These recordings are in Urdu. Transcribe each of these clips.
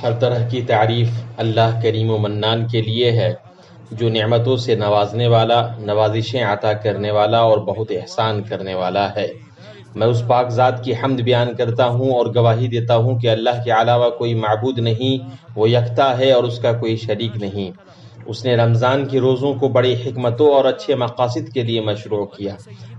ہر طرح کی تعریف اللہ کریم و منان کے لیے ہے، جو نعمتوں سے نوازنے والا، نوازشیں عطا کرنے والا اور بہت احسان کرنے والا ہے۔ میں اس پاک ذات کی حمد بیان کرتا ہوں اور گواہی دیتا ہوں کہ اللہ کے علاوہ کوئی معبود نہیں، وہ یکتا ہے اور اس کا کوئی شریک نہیں۔ اس نے رمضان کے روزوں کو بڑی حکمتوں اور اچھے مقاصد کے لیے مشروع کیا۔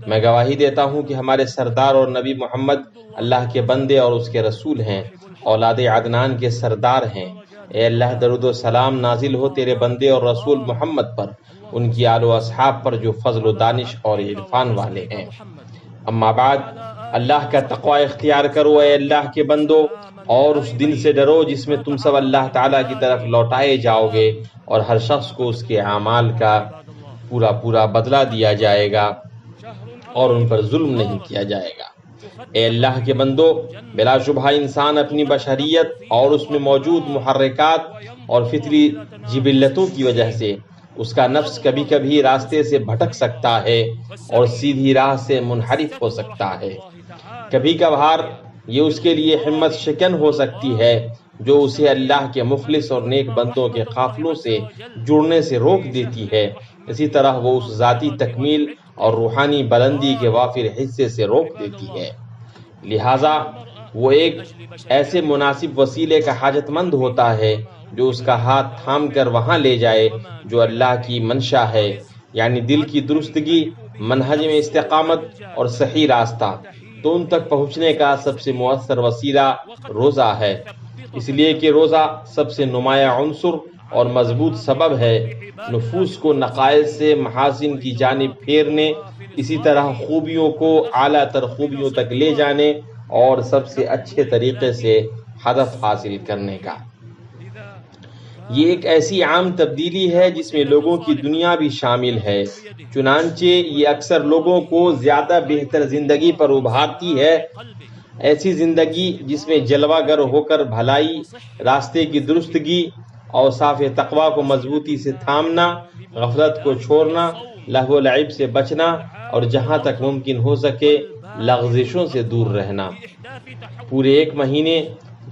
میں گواہی دیتا ہوں کہ ہمارے سردار اور نبی محمد اللہ کے بندے اور اس کے رسول ہیں، اولاد عدنان کے سردار ہیں۔ اے اللہ، درود و سلام نازل ہو تیرے بندے اور رسول محمد پر، ان کی آل و اصحاب پر جو فضل و دانش اور عرفان والے ہیں۔ اما بعد، اللہ کا تقوی اختیار کرو اے اللہ کے بندو، اور اس دن سے ڈرو جس میں تم سب اللہ تعالیٰ کی طرف لوٹائے جاؤ گے، اور ہر شخص کو اس کے اعمال کا پورا بدلہ دیا جائے گا اور ان پر ظلم نہیں کیا جائے گا۔ اے اللہ کے بندو، بلا شبہ انسان اپنی بشریت اور اس میں موجود محرکات اور فطری جبلتوں کی وجہ سے اس کا نفس کبھی کبھی راستے سے بھٹک سکتا ہے اور سیدھی راہ سے منحرف ہو سکتا ہے۔ کبھی کبھار یہ اس کے لیے ہمت شکن ہو سکتی ہے جو اسے اللہ کے مخلص اور نیک بندوں کے قافلوں سے جڑنے سے روک دیتی ہے۔ اسی طرح وہ اس ذاتی تکمیل اور روحانی بلندی کے وافر حصے سے روک دیتی ہے۔ لہٰذا وہ ایک ایسے مناسب وسیلے کا حاجت مند ہوتا ہے جو اس کا ہاتھ تھام کر وہاں لے جائے جو اللہ کی منشا ہے، یعنی دل کی درستگی، منہج میں استقامت اور صحیح راستہ۔ تو ان تک پہنچنے کا سب سے مؤثر وسیلہ روزہ ہے، اس لیے کہ روزہ سب سے نمایاں عنصر اور مضبوط سبب ہے نفوس کو نقائص سے محاسن کی جانب پھیرنے، اسی طرح خوبیوں کو اعلیٰ تر خوبیوں تک لے جانے اور سب سے اچھے طریقے سے ہدف حاصل کرنے کا۔ یہ ایک ایسی عام تبدیلی ہے جس میں لوگوں کی دنیا بھی شامل ہے، چنانچہ یہ اکثر لوگوں کو زیادہ بہتر زندگی پر ابھارتی ہے۔ ایسی زندگی جس میں جلوہ گر ہو کر بھلائی، راستے کی درستگی، اوصاف تقویٰ کو مضبوطی سے تھامنا، غفلت کو چھوڑنا، لہو و لعب سے بچنا اور جہاں تک ممکن ہو سکے لغزشوں سے دور رہنا۔ پورے ایک مہینے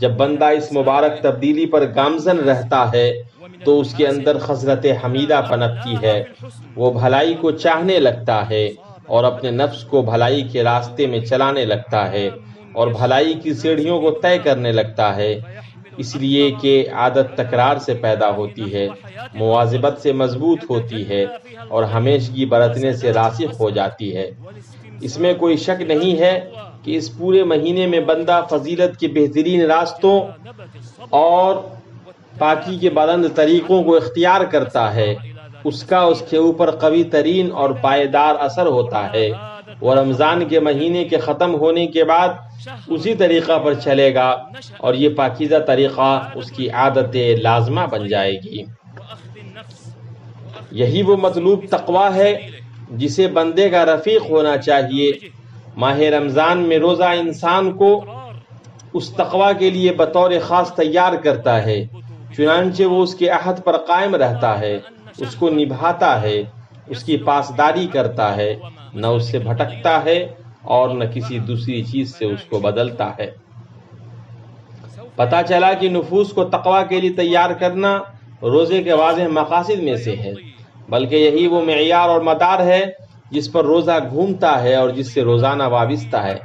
جب بندہ اس مبارک تبدیلی پر گامزن رہتا ہے تو اس کے اندر خصلت حمیدہ پنپتی ہے، وہ بھلائی کو چاہنے لگتا ہے اور اپنے نفس کو بھلائی کے راستے میں چلانے لگتا ہے اور بھلائی کی سیڑھیوں کو طے کرنے لگتا ہے، اس لیے کہ عادت تکرار سے پیدا ہوتی ہے، مواظبت سے مضبوط ہوتی ہے اور ہمیشگی برتنے سے راسخ ہو جاتی ہے۔ اس میں کوئی شک نہیں ہے کہ اس پورے مہینے میں بندہ فضیلت کے بہترین راستوں اور پاکی کے بلند طریقوں کو اختیار کرتا ہے، اس کا اس کے اوپر قوی ترین اور پائیدار اثر ہوتا ہے۔ وہ رمضان کے مہینے کے ختم ہونے کے بعد اسی طریقہ پر چلے گا اور یہ پاکیزہ طریقہ اس کی عادت لازمہ بن جائے گی۔ یہی وہ مطلوب تقویٰ ہے جسے بندے کا رفیق ہونا چاہیے۔ ماہ رمضان میں روزہ انسان کو اس تقویٰ کے لیے بطور خاص تیار کرتا ہے، چنانچہ وہ اس کے عہد پر قائم رہتا ہے، اس کو نبھاتا ہے، اس کی پاسداری کرتا ہے، نہ اس سے بھٹکتا ہے اور نہ کسی دوسری چیز سے اس کو بدلتا ہے۔ پتہ چلا کہ نفوس کو تقویٰ کے لیے تیار کرنا روزے کے واضح مقاصد میں سے ہے، بلکہ یہی وہ معیار اور مدار ہے جس پر روزہ گھومتا ہے اور جس سے روزانہ وابستہ ہے،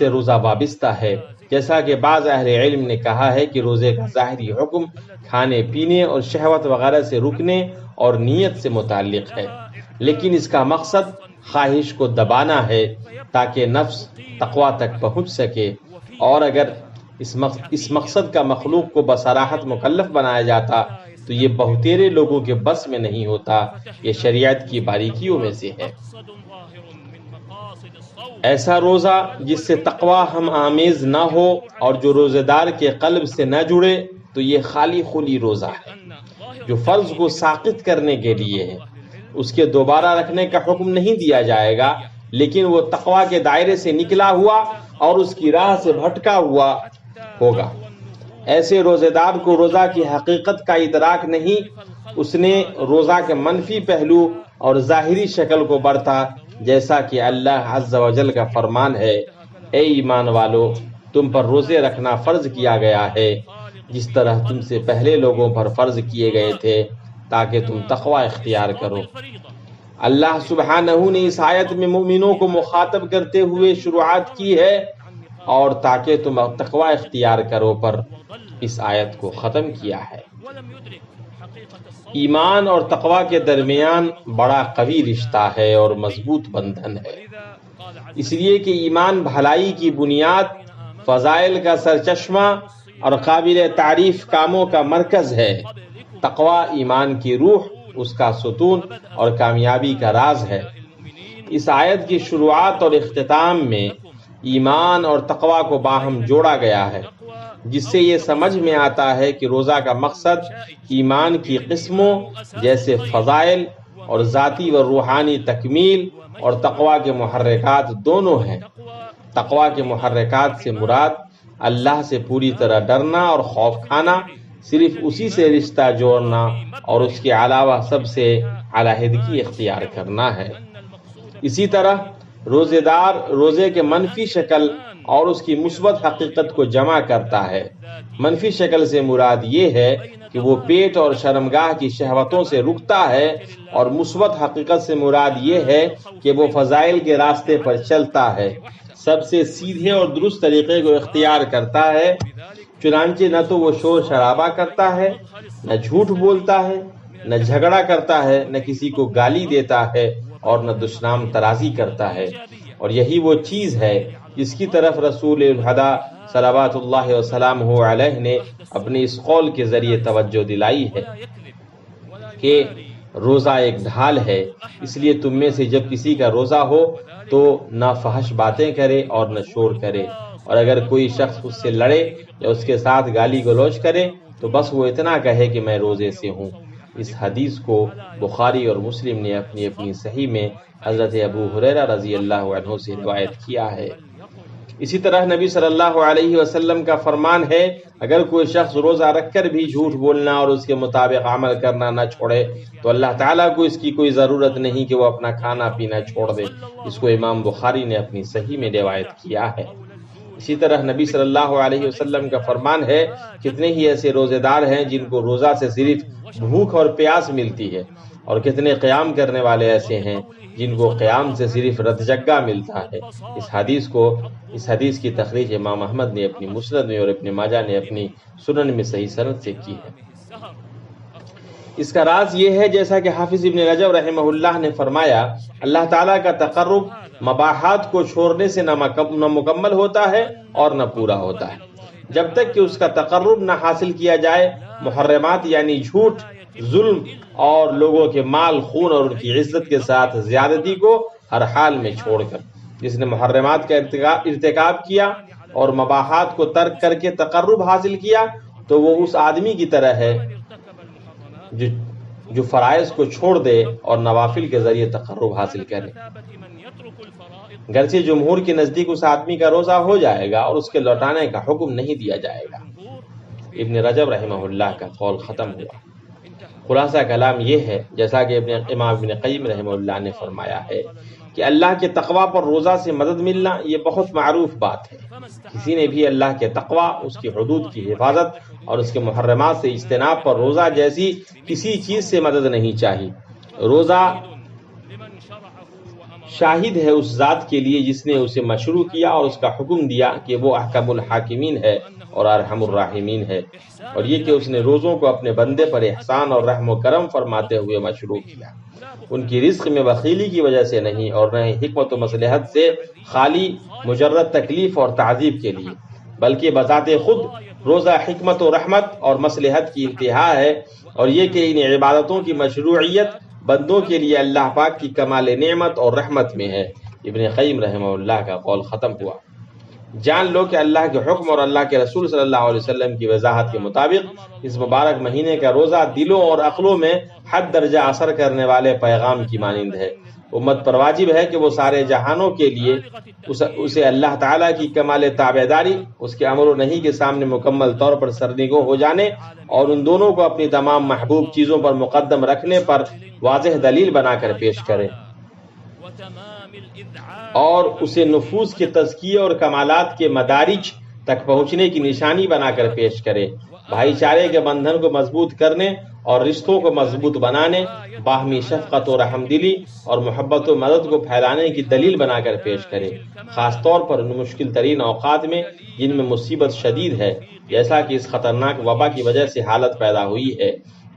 روزہ وابستہ ہے۔ جیسا کہ بعض اہل علم نے کہا ہے کہ روزے کا ظاہری حکم کھانے پینے اور شہوت وغیرہ سے رکنے اور نیت سے متعلق ہے، لیکن اس کا مقصد خواہش کو دبانا ہے تاکہ نفس تقویٰ تک پہنچ سکے، اور اگر اس مقصد کا مخلوق کو بصراحت مکلف بنایا جاتا تو یہ بہتیرے لوگوں کے بس میں نہیں ہوتا، یہ شریعت کی باریکیوں میں سے ہے۔ ایسا روزہ جس سے تقویٰ ہم آمیز نہ ہو اور جو روزے دار کے قلب سے نہ جڑے تو یہ خالی خلی روزہ ہے جو فرض کو ساقط کرنے کے لیے ہے۔ اس کے دوبارہ رکھنے کا حکم نہیں دیا جائے گا، لیکن وہ تقویٰ کے دائرے سے نکلا ہوا اور اس کی راہ سے بھٹکا ہوا ہوگا۔ ایسے روزے دار کو روزہ کی حقیقت کا ادراک نہیں، اس نے روزہ کے منفی پہلو اور ظاہری شکل کو برتا جیسا کہ اللہ عز و جل کا فرمان ہے، اے ایمان والو، تم پر روزے رکھنا فرض کیا گیا ہے جس طرح تم سے پہلے لوگوں پر فرض کیے گئے تھے تاکہ تم تقوی اختیار کرو۔ اللہ سبحانہ نے اس آیت میں مومنوں کو مخاطب کرتے ہوئے شروعات کی ہے اور تاکہ تم تقوی اختیار کرو پر اس آیت کو ختم کیا ہے۔ ایمان اور تقوی کے درمیان بڑا قوی رشتہ ہے اور مضبوط بندھن ہے، اس لیے کہ ایمان بھلائی کی بنیاد، فضائل کا سرچشمہ اور قابل تعریف کاموں کا مرکز ہے۔ تقوی ایمان کی روح، اس کا ستون اور کامیابی کا راز ہے۔ اس آیت کی شروعات اور اختتام میں ایمان اور تقوی کو باہم جوڑا گیا ہے، جس سے یہ سمجھ میں آتا ہے کہ روزہ کا مقصد ایمان کی قسموں جیسے فضائل اور ذاتی و روحانی تکمیل اور تقوی کے محرکات دونوں ہیں۔ تقوی کے محرکات سے مراد اللہ سے پوری طرح ڈرنا اور خوف کھانا، صرف اسی سے رشتہ جوڑنا اور اس کے علاوہ سب سے علیحدگی اختیار کرنا ہے۔ اسی طرح روزے دار روزے کے منفی شکل اور اس کی مثبت حقیقت کو جمع کرتا ہے۔ منفی شکل سے مراد یہ ہے کہ وہ پیٹ اور شرمگاہ کی شہوتوں سے رکتا ہے، اور مثبت حقیقت سے مراد یہ ہے کہ وہ فضائل کے راستے پر چلتا ہے، سب سے سیدھے اور درست طریقے کو اختیار کرتا ہے۔ چنانچہ نہ تو وہ شور شرابہ کرتا ہے، نہ جھوٹ بولتا ہے، نہ جھگڑا کرتا ہے، نہ کسی کو گالی دیتا ہے اور نہ دشنام ترازی کرتا ہے۔ اور یہی وہ چیز ہے جس کی طرف رسول الہدیٰ صلوات اللہ وسلامہ علیہ نے اپنے اس قول کے ذریعے توجہ دلائی ہے کہ روزہ ایک ڈھال ہے، اس لیے تم میں سے جب کسی کا روزہ ہو تو نہ فحش باتیں کرے اور نہ شور کرے، اور اگر کوئی شخص اس سے لڑے یا اس کے ساتھ گالی گلوچ کرے تو بس وہ اتنا کہے کہ میں روزے سے ہوں۔ اس حدیث کو بخاری اور مسلم نے اپنی اپنی صحیح میں حضرت ابو ہریرہ رضی اللہ عنہ سے روایت کیا ہے۔ اسی طرح نبی صلی اللہ علیہ وسلم کا فرمان ہے، اگر کوئی شخص روزہ رکھ کر بھی جھوٹ بولنا اور اس کے مطابق عمل کرنا نہ چھوڑے تو اللہ تعالیٰ کو اس کی کوئی ضرورت نہیں کہ وہ اپنا کھانا پینا چھوڑ دے۔ اس کو امام بخاری نے اپنی صحیح میں روایت کیا ہے۔ اسی طرح نبی صلی اللہ علیہ وسلم کا فرمان ہے، کتنے ہی ایسے روزے دار ہیں جن کو روزہ سے صرف بھوک اور پیاس ملتی ہے، اور کتنے قیام کرنے والے ایسے ہیں جن کو قیام سے صرف رتجگا ملتا ہے۔ اس حدیث کی تخریج امام احمد نے اپنی مسند میں اور ابن ماجہ نے اپنی سنن میں صحیح سند سے کی ہے۔ اس کا راز یہ ہے، جیسا کہ حافظ ابن رجب رحمہ اللہ نے فرمایا، اللہ تعالیٰ کا تقرب مباحات کو چھوڑنے سے نہ مکمل ہوتا ہے اور نہ پورا ہوتا ہے۔ جب تک کہ اس کا تقرب نہ حاصل کیا جائے، محرمات یعنی جھوٹ، ظلم اور لوگوں کے مال، خون اور ان کی عزت کے ساتھ زیادتی کو ہر حال میں چھوڑ کر، جس نے محرمات کا ارتکاب کیا اور مباحات کو ترک کر کے تقرب حاصل کیا تو وہ اس آدمی کی طرح ہے جو فرائض کو چھوڑ دے اور نوافل کے ذریعے تقرب حاصل کرے۔ گرچہ جمہور کے نزدیک اس آدمی کا روزہ ہو جائے گا اور اس کے لوٹانے کا حکم نہیں دیا جائے گا۔ ابن رجب رحمہ اللہ کا قول ختم ہوا۔ خلاصہ کلام یہ ہے، جیسا کہ امام ابن قیم رحمہ اللہ نے فرمایا ہے کہ اللہ کے تقوی پر روزہ سے مدد ملنا یہ بہت معروف بات ہے۔ کسی نے بھی اللہ کے تقوی، اس کی حدود کی حفاظت اور اس کے محرمات سے اجتناب پر روزہ جیسی کسی چیز سے مدد نہیں چاہی۔ روزہ شاہد ہے اس ذات کے لیے جس نے اسے مشروع کیا اور اس کا حکم دیا کہ وہ احکم الحاکمین ہے اور ارحم الراحمین ہے، اور یہ کہ اس نے روزوں کو اپنے بندے پر احسان اور رحم و کرم فرماتے ہوئے مشروع کیا، ان کی رزق میں بخیلی کی وجہ سے نہیں اور نہ ہی حکمت و مصلحت سے خالی مجرد تکلیف اور تعذیب کے لیے، بلکہ بذات خود روزہ حکمت و رحمت اور مصلحت کی انتہا ہے، اور یہ کہ ان عبادتوں کی مشروعیت بندوں کے لیے اللہ پاک کی کمال نعمت اور رحمت میں ہے۔ ابن قیم رحمہ اللہ کا قول ختم ہوا۔ جان لو کہ اللہ کے حکم اور اللہ کے رسول صلی اللہ علیہ وسلم کی وضاحت کے مطابق اس مبارک مہینے کا روزہ دلوں اور عقلوں میں حد درجہ اثر کرنے والے پیغام کی مانند ہے۔ امت پر واجب ہے کہ وہ سارے جہانوں کے لیے اسے اللہ تعالیٰ کی کمال تابعداری، اس کے امر و نہی کے سامنے مکمل طور پر سرنگوں ہو جانے اور ان دونوں کو اپنی تمام محبوب چیزوں پر مقدم رکھنے پر واضح دلیل بنا کر پیش کرے۔ اور اسے نفوس کے تزکیے اور کمالات کے مدارج تک پہنچنے کی نشانی بنا کر پیش کرے، بھائی چارے کے بندھن کو مضبوط کرنے اور رشتوں کو مضبوط بنانے، باہمی شفقت و رحم دلی اور محبت و مدد کو پھیلانے کی دلیل بنا کر پیش کرے، خاص طور پر ان مشکل ترین اوقات میں جن میں مصیبت شدید ہے، جیسا کہ اس خطرناک وبا کی وجہ سے حالت پیدا ہوئی ہے،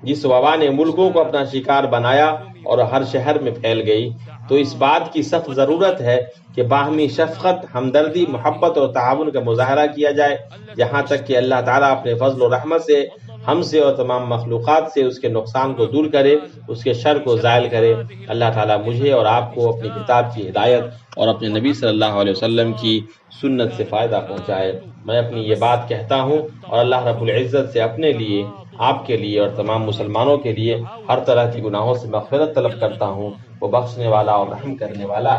جس وبا نے ملکوں کو اپنا شکار بنایا اور ہر شہر میں پھیل گئی۔ تو اس بات کی سخت ضرورت ہے کہ باہمی شفقت، ہمدردی، محبت اور تعاون کا مظاہرہ کیا جائے، یہاں تک کہ اللہ تعالیٰ اپنے فضل و رحمت سے ہم سے اور تمام مخلوقات سے اس کے نقصان کو دور کرے، اس کے شر کو زائل کرے۔ اللہ تعالیٰ مجھے اور آپ کو اپنی کتاب کی ہدایت اور اپنے نبی صلی اللہ علیہ وسلم کی سنت سے فائدہ پہنچائے۔ میں اپنی یہ بات کہتا ہوں اور اللہ رب العزت سے اپنے لیے، آپ کے لیے اور تمام مسلمانوں کے لیے ہر طرح کی گناہوں سے مغفرت طلب کرتا ہوں۔ وہ بخشنے والا اور رحم کرنے والا۔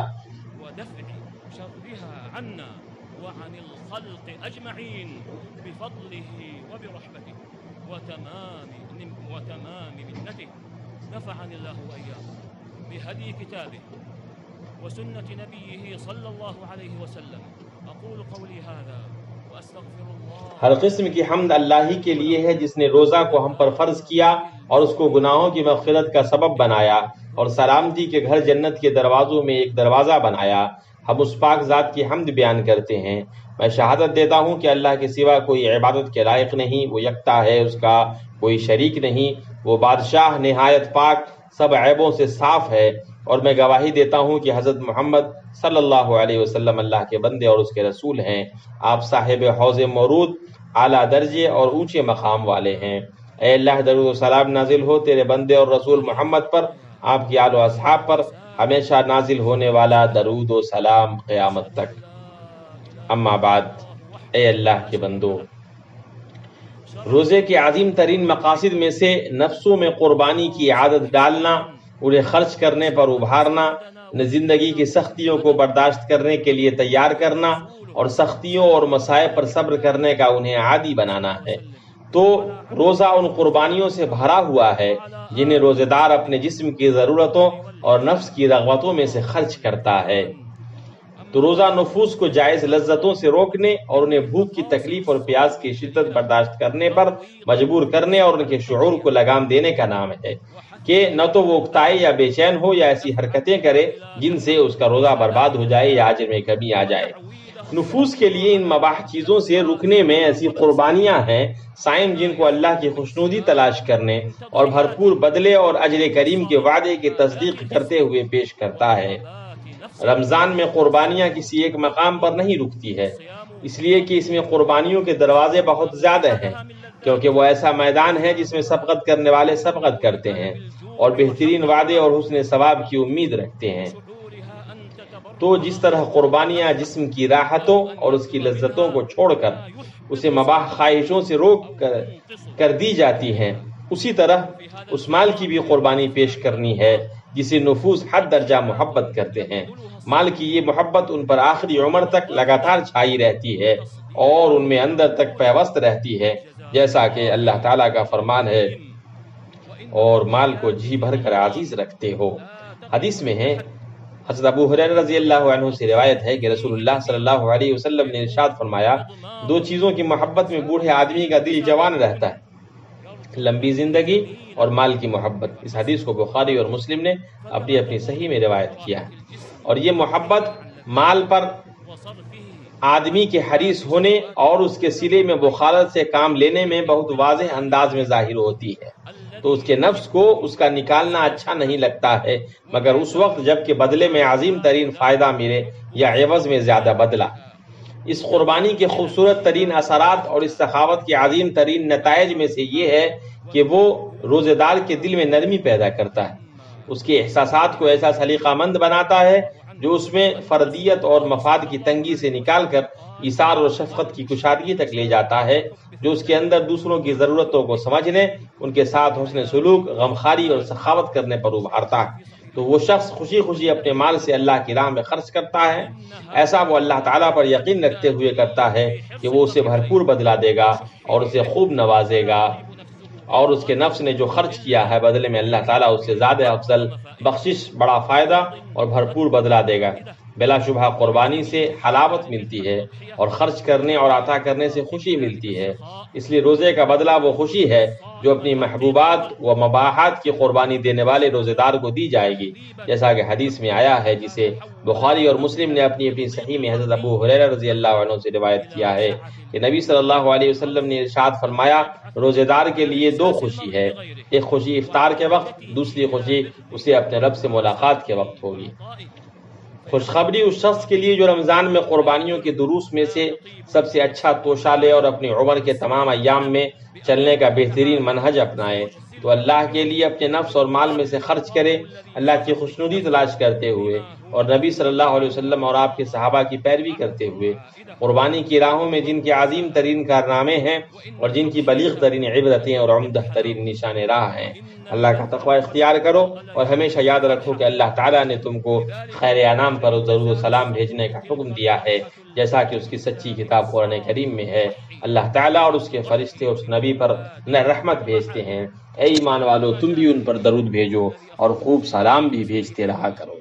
وتمام منته نفعني الله وإياكم بهدي كتابه وسنة نبيه صلى الله عليه وسلم أقول قولي هذا وأستغفر الله۔ ہر قسم کی حمد اللہ ہی کے لیے ہے جس نے روزہ کو ہم پر فرض کیا اور اس کو گناہوں کی مغفرت کا سبب بنایا اور سلامتی کے گھر جنت کے دروازوں میں ایک دروازہ بنایا۔ ہم اس پاک ذات کی حمد بیان کرتے ہیں۔ میں شہادت دیتا ہوں کہ اللہ کے سوا کوئی عبادت کے لائق نہیں، وہ یکتا ہے، اس کا کوئی شریک نہیں، وہ بادشاہ نہایت پاک، سب عیبوں سے صاف ہے، اور میں گواہی دیتا ہوں کہ حضرت محمد صلی اللہ علیہ وسلم اللہ کے بندے اور اس کے رسول ہیں۔ آپ صاحب حوض مورود، اعلیٰ درجے اور اونچے مقام والے ہیں۔ اے اللہ، درود و سلام نازل ہو تیرے بندے اور رسول محمد پر، آپ کی آل و اصحاب پر، ہمیشہ نازل ہونے والا درود و سلام قیامت تک۔ اما بعد، اے اللہ کے بندو، روزے کے عظیم ترین مقاصد میں سے نفسوں میں قربانی کی عادت ڈالنا، انہیں خرچ کرنے پر ابھارنا، زندگی کی سختیوں کو برداشت کرنے کے لیے تیار کرنا اور سختیوں اور مصائب پر صبر کرنے کا انہیں عادی بنانا ہے۔ تو روزہ ان قربانیوں سے بھرا ہوا ہے جنہیں روزہ دار اپنے جسم کی ضرورتوں اور نفس کی رغبتوں میں سے خرچ کرتا ہے۔ تو روزہ نفوس کو جائز لذتوں سے روکنے اور انہیں بھوک کی تکلیف اور پیاس کی شدت برداشت کرنے پر مجبور کرنے اور ان کے شعور کو لگام دینے کا نام ہے کہ نہ تو وہ اکتائے یا بے چین ہو یا ایسی حرکتیں کرے جن سے اس کا روزہ برباد ہو جائے یا اجر میں کمی آ جائے۔ نفوس کے لیے ان مباح چیزوں سے رکنے میں ایسی قربانیاں ہیں صائم جن کو اللہ کی خوشنودی تلاش کرنے اور بھرپور بدلے اور اجر کریم کے وعدے کی تصدیق کرتے ہوئے پیش کرتا ہے۔ رمضان میں قربانیاں کسی ایک مقام پر نہیں رکتی ہے، اس لیے کہ اس میں قربانیوں کے دروازے بہت زیادہ ہیں، کیونکہ وہ ایسا میدان ہے جس میں سبقت کرنے والے سبقت کرتے ہیں اور بہترین وعدے اور حسن ثواب کی امید رکھتے ہیں۔ تو جس طرح قربانیاں جسم کی راحتوں اور اس کی لذتوں کو چھوڑ کر اسے مباح خواہشوں سے روک کر دی جاتی ہیں، اسی طرح اس مال کی بھی قربانی پیش کرنی ہے جسے نفوس حد درجہ محبت کرتے ہیں۔ مال کی یہ محبت ان پر آخری عمر تک لگاتار چھائی رہتی ہے اور ان میں اندر تک پیوست رہتی ہے، جیسا کہ اللہ تعالیٰ کا فرمان ہے، اور مال کو جی بھر کر عزیز رکھتے ہو۔ حدیث میں ہے، حضرت ابو ہریرہ رضی اللہ عنہ سے روایت ہے کہ رسول اللہ صلی اللہ علیہ وسلم نے ارشاد فرمایا، دو چیزوں کی محبت میں بوڑھے آدمی کا دل جوان رہتا ہے، لمبی زندگی اور مال کی محبت۔ اس حدیث کو بخاری اور مسلم نے اپنی اپنی صحیح میں روایت کیا ہے، اور یہ محبت مال پر آدمی کے حریص ہونے اور اس کے سلے میں بخارت سے کام لینے میں بہت واضح انداز میں ظاہر ہوتی ہے۔ تو اس کے نفس کو اس کا نکالنا اچھا نہیں لگتا ہے مگر اس وقت جب کہ بدلے میں عظیم ترین فائدہ ملے یا عوض میں زیادہ بدلہ۔ اس قربانی کے خوبصورت ترین اثرات اور اس سخاوت کے عظیم ترین نتائج میں سے یہ ہے کہ وہ روزے دار کے دل میں نرمی پیدا کرتا ہے، اس کے احساسات کو ایسا سلیقہ مند بناتا ہے جو اس میں فردیت اور مفاد کی تنگی سے نکال کر ایثار اور شفقت کی کشادگی تک لے جاتا ہے، جو اس کے اندر دوسروں کی ضرورتوں کو سمجھنے، ان کے ساتھ حسن سلوک، غمخواری اور سخاوت کرنے پر ابھارتا ہے۔ تو وہ شخص خوشی خوشی اپنے مال سے اللہ کی راہ میں خرچ کرتا ہے، ایسا وہ اللہ تعالیٰ پر یقین رکھتے ہوئے کرتا ہے کہ وہ اسے بھرپور بدلہ دے گا اور اسے خوب نوازے گا، اور اس کے نفس نے جو خرچ کیا ہے بدلے میں اللہ تعالیٰ اس سے زیادہ افضل بخشش، بڑا فائدہ اور بھرپور بدلہ دے گا۔ بلا شبہ قربانی سے حلاوت ملتی ہے اور خرچ کرنے اور عطا کرنے سے خوشی ملتی ہے، اس لیے روزے کا بدلہ وہ خوشی ہے جو اپنی محبوبات و مباحات کی قربانی دینے والے روزے دار کو دی جائے گی، جیسا کہ حدیث میں آیا ہے جسے بخاری اور مسلم نے اپنی صحیح میں حضرت ابو ہریرہ رضی اللہ عنہ سے روایت کیا ہے کہ نبی صلی اللہ علیہ وسلم نے ارشاد فرمایا، روزے دار کے لیے دو خوشی ہے، ایک خوشی افطار کے وقت، دوسری خوشی اسے اپنے رب سے ملاقات کے وقت ہوگی۔ خوشخبری اس شخص کے لیے جو رمضان میں قربانیوں کے دروس میں سے سب سے اچھا توشہ لے اور اپنی عمر کے تمام ایام میں چلنے کا بہترین منہج اپنائے، تو اللہ کے لیے اپنے نفس اور مال میں سے خرچ کرے، اللہ کی خوشنودی تلاش کرتے ہوئے اور نبی صلی اللہ علیہ وسلم اور آپ کے صحابہ کی پیروی کرتے ہوئے۔ قربانی کی راہوں میں جن کے عظیم ترین کارنامے ہیں اور جن کی بلیغ ترین عبرتیں اور عمدہ ترین نشان راہ ہیں، اللہ کا تقوی اختیار کرو اور ہمیشہ یاد رکھو کہ اللہ تعالیٰ نے تم کو خیر انعام پر درود و سلام بھیجنے کا حکم دیا ہے، جیسا کہ اس کی سچی کتاب قرآن کریم میں ہے۔ اللہ تعالیٰ اور اس کے فرشتے اس نبی پر رحمت بھیجتے ہیں، اے ایمان والو تم بھی ان پر درود بھیجو اور خوب سلام بھی بھیجتے رہا کرو۔